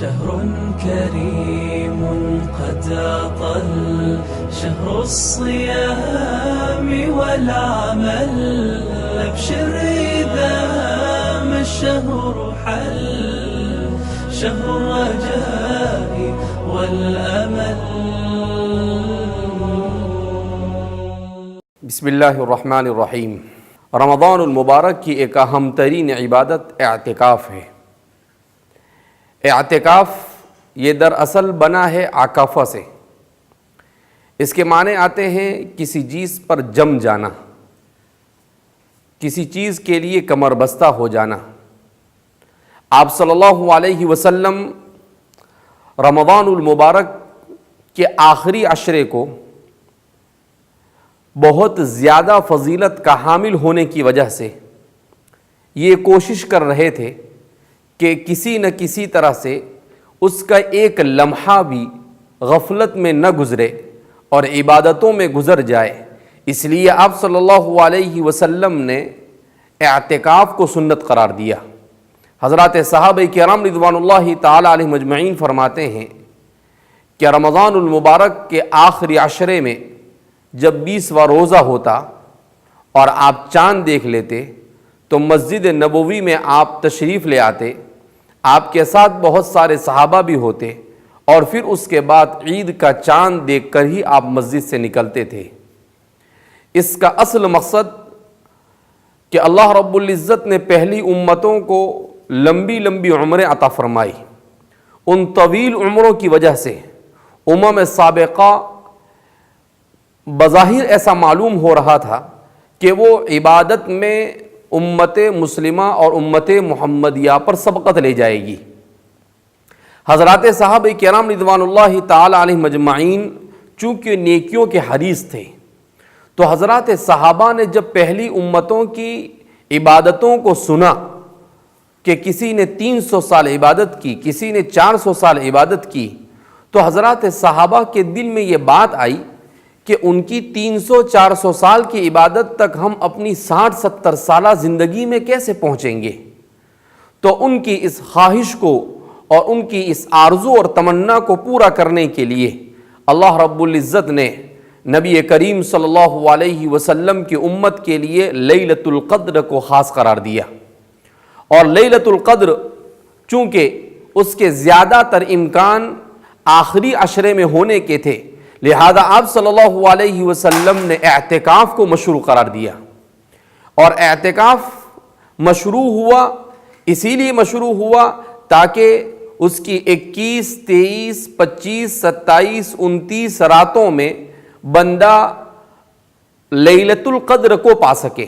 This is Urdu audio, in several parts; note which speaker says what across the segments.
Speaker 1: شهر كريم قد أطل شهر الصيام والعمل أبشر إذا ما الشهر حل شهر الرجاء والأمل.
Speaker 2: بسم اللہ الرحمن الرحیم. رمضان المبارک کی ایک اہم ترین عبادت اعتکاف ہے. اعتکاف یہ دراصل بنا ہے عکافہ سے. اس کے معنی آتے ہیں کسی چیز پر جم جانا، کسی چیز کے لیے کمر بستہ ہو جانا. آپ صلی اللہ علیہ وسلم رمضان المبارک کے آخری عشرے کو بہت زیادہ فضیلت کا حامل ہونے کی وجہ سے یہ کوشش کر رہے تھے کہ کسی نہ کسی طرح سے اس کا ایک لمحہ بھی غفلت میں نہ گزرے اور عبادتوں میں گزر جائے. اس لیے آپ صلی اللہ علیہ وسلم نے اعتکاف کو سنت قرار دیا. حضرات صحابہ کرام رضوان اللہ تعالی علیہم اجمعین فرماتے ہیں کہ رمضان المبارک کے آخری عشرے میں جب 20واں روزہ ہوتا اور آپ چاند دیکھ لیتے تو مسجد نبوی میں آپ تشریف لے آتے، آپ کے ساتھ بہت سارے صحابہ بھی ہوتے، اور پھر اس کے بعد عید کا چاند دیکھ کر ہی آپ مسجد سے نکلتے تھے. اس کا اصل مقصد کہ اللہ رب العزت نے پہلی امتوں کو لمبی لمبی عمریں عطا فرمائی. ان طویل عمروں کی وجہ سے امم سابقہ بظاہر ایسا معلوم ہو رہا تھا کہ وہ عبادت میں امت مسلمہ اور امت محمدیہ پر سبقت لے جائے گی. حضرات صحابہ کرام رضوان اللہ تعالی علیہم اجمعین چونکہ نیکیوں کے حریص تھے تو حضرات صحابہ نے جب پہلی امتوں کی عبادتوں کو سنا کہ کسی نے 300 سال عبادت کی، کسی نے 400 سال عبادت کی، تو حضرات صحابہ کے دل میں یہ بات آئی کہ ان کی 300-400 سال کی عبادت تک ہم اپنی 60-70 سالہ زندگی میں کیسے پہنچیں گے. تو ان کی اس خواہش کو اور ان کی اس آرزو اور تمنا کو پورا کرنے کے لیے اللہ رب العزت نے نبی کریم صلی اللہ علیہ وسلم کی امت کے لیے لیلۃ القدر کو خاص قرار دیا. اور لیلۃ القدر چونکہ اس کے زیادہ تر امکان آخری عشرے میں ہونے کے تھے، لہذا آپ صلی اللہ علیہ وسلم نے اعتکاف کو مشروع قرار دیا. اور اعتکاف مشروع ہوا اسی لیے مشروع ہوا تاکہ اس کی 21، 23، 25، 27، 29 راتوں میں بندہ لیلۃ القدر کو پا سکے.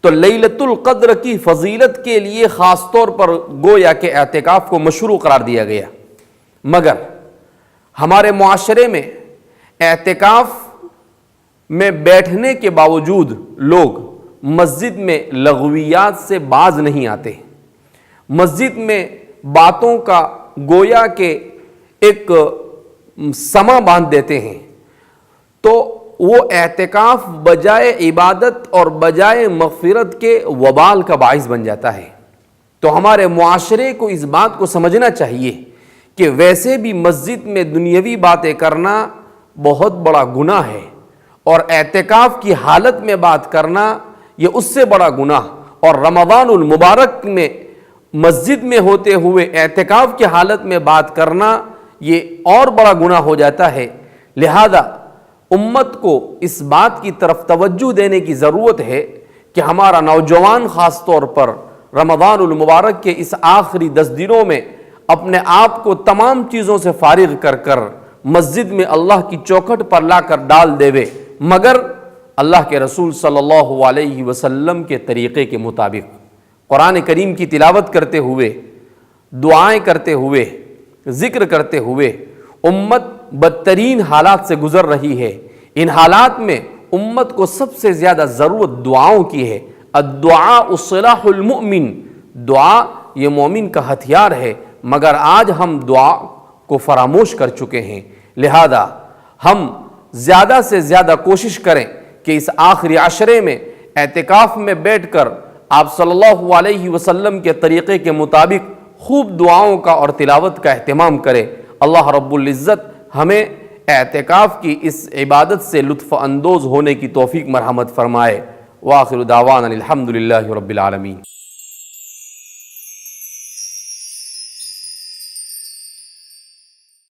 Speaker 2: تو لیلۃ القدر کی فضیلت کے لیے خاص طور پر گویا کہ اعتکاف کو مشروع قرار دیا گیا. مگر ہمارے معاشرے میں اعتکاف میں بیٹھنے کے باوجود لوگ مسجد میں لغویات سے باز نہیں آتے. مسجد میں باتوں کا گویا کہ ایک سما باندھ دیتے ہیں. تو وہ اعتکاف بجائے عبادت اور بجائے مغفرت کے وبال کا باعث بن جاتا ہے. تو ہمارے معاشرے کو اس بات کو سمجھنا چاہیے کہ ویسے بھی مسجد میں دنیاوی باتیں کرنا بہت بڑا گناہ ہے، اور اعتکاف کی حالت میں بات کرنا یہ اس سے بڑا گناہ، اور رمضان المبارک میں مسجد میں ہوتے ہوئے اعتکاف کی حالت میں بات کرنا یہ اور بڑا گناہ ہو جاتا ہے. لہذا امت کو اس بات کی طرف توجہ دینے کی ضرورت ہے کہ ہمارا نوجوان خاص طور پر رمضان المبارک کے اس آخری 10 دنوں میں اپنے آپ کو تمام چیزوں سے فارغ کر کر مسجد میں اللہ کی چوکھٹ پر لا کر ڈال دیوے، مگر اللہ کے رسول صلی اللہ علیہ وسلم کے طریقے کے مطابق قرآن کریم کی تلاوت کرتے ہوئے، دعائیں کرتے ہوئے، ذکر کرتے ہوئے. امت بدترین حالات سے گزر رہی ہے. ان حالات میں امت کو سب سے زیادہ ضرورت دعاؤں کی ہے. الدعاء صلاح المؤمن، دعا یہ مومن کا ہتھیار ہے، مگر آج ہم دعا کو فراموش کر چکے ہیں. لہذا ہم زیادہ سے زیادہ کوشش کریں کہ اس آخری عشرے میں اعتکاف میں بیٹھ کر آپ صلی اللہ علیہ وسلم کے طریقے کے مطابق خوب دعاؤں کا اور تلاوت کا اہتمام کرے۔ اللہ رب العزت ہمیں اعتکاف کی اس عبادت سے لطف اندوز ہونے کی توفیق مرحمت فرمائے۔ وآخر دعوانا الحمدللہ رب العالمین۔